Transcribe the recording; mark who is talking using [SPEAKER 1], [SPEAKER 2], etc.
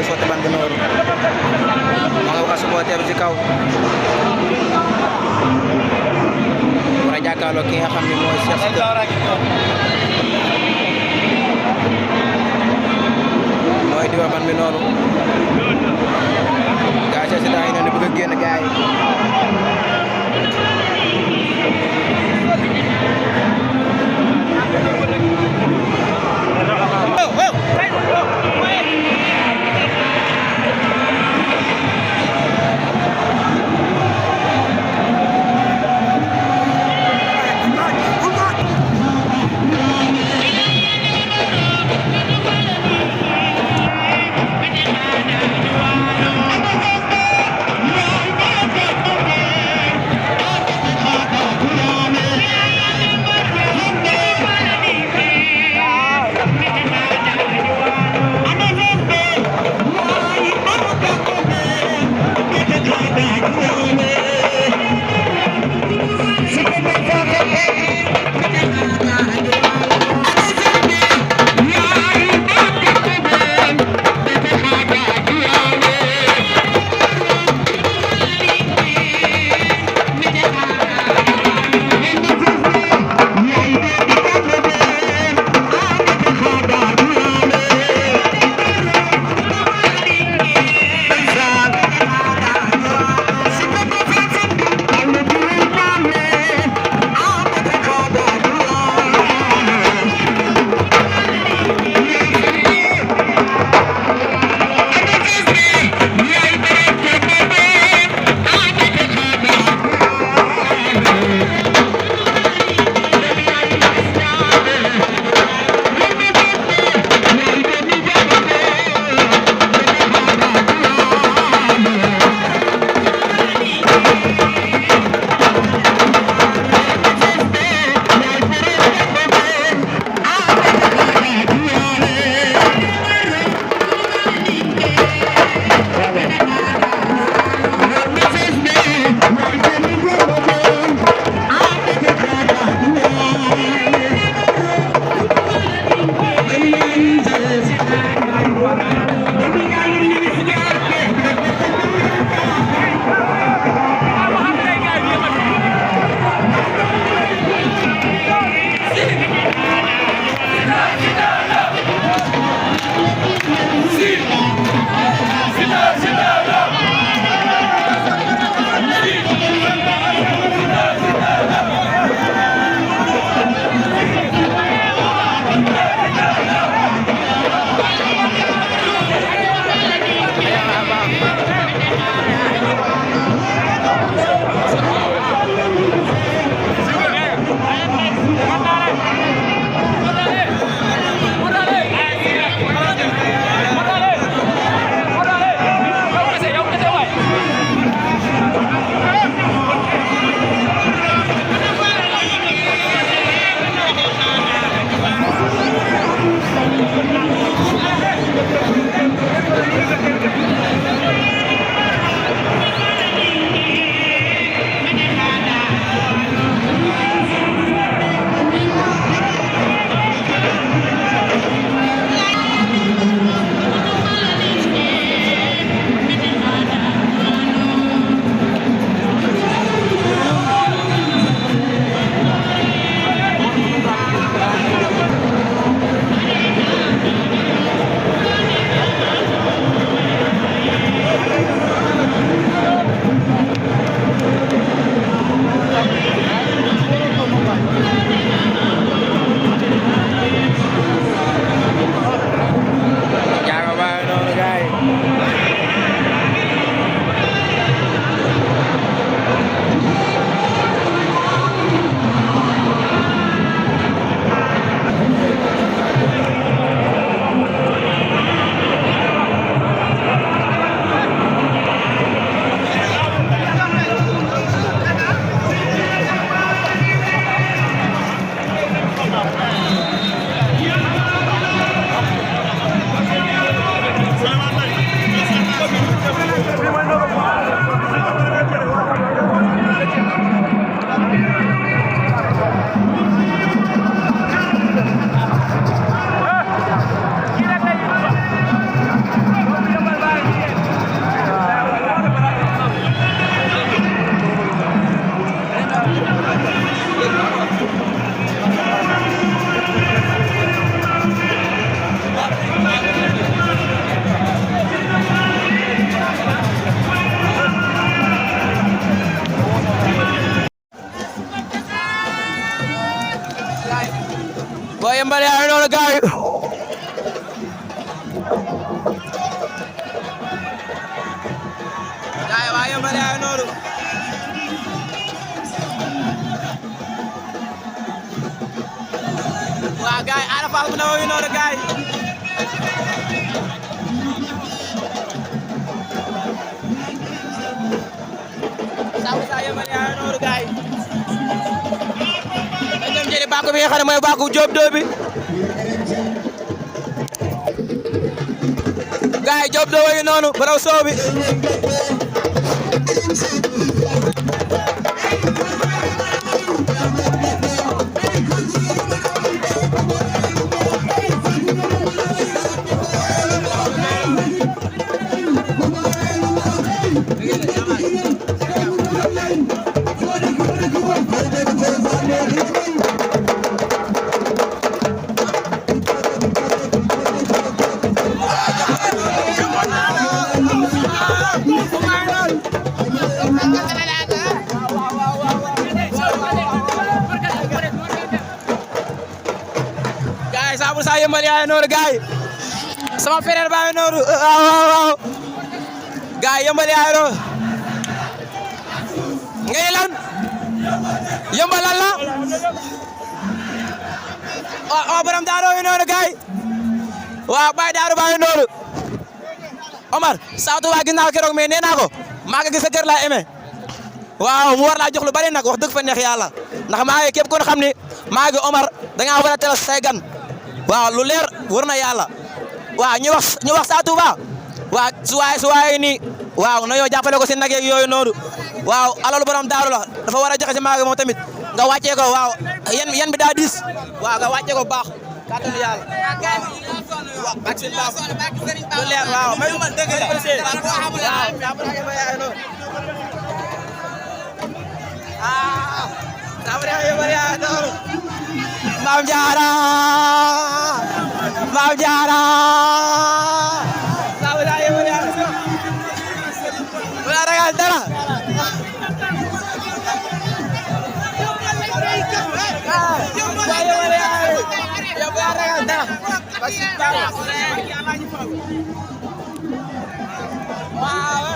[SPEAKER 1] koy sotti ban bi noonu ma nga wax supporter bi ci kaw war a jàkkaarloo ki nga xam ne mooy Cheikh mooy di ban bi noonu gaa Cheikh Siteu yi noonu bëgg a génn gaay boo yembal yaa ngi noonu gaay gaay waa yembal yaa ngi noonu waa gaay Ada Fass bu ndaw ngi noonu gaay Saabu saa yembal yaa ngi noonu gaay dañu dem jëli bàkku bi nga xam ne mooy bàkku Diop 2 bi gaay Diop 2 ngi noonu borom soow bi Saabu saa yembal yaa ngi noonu gaay sama frère baa ngi noonu waaw gaay yembal yaa ngi noonu ngay lan yembal lan la borom daaro ngi noonu gaay waaw Baye Daaru baa ngi noonu Omar Saatu waa gis naa ko keroog mais nee naa ko maa ngi gis sa kër laa aimé waaw mu war laa jox lu bari nag wax dëgg fa neex yàlla ndax maa ngi képp kon xam ni maa ngi Omar da ngaa war a teel say gan waaw lu leer war na yàlla waaw ñu wax Sa Touba waaw su waay nii waaw na yoo jàppale ko si nag yeeg yooyu noonu waaw alalu borom daaru la dafa war a joxe si maag moom tamit nga wàccee ko waaw yan bi daa diis waaw nga wàccee ko baax kàttanu yàlla waaw ak seen baax lu leer waaw may man dëgg la waaw Maam Jaara Maam Jaara wala ragal dara waaw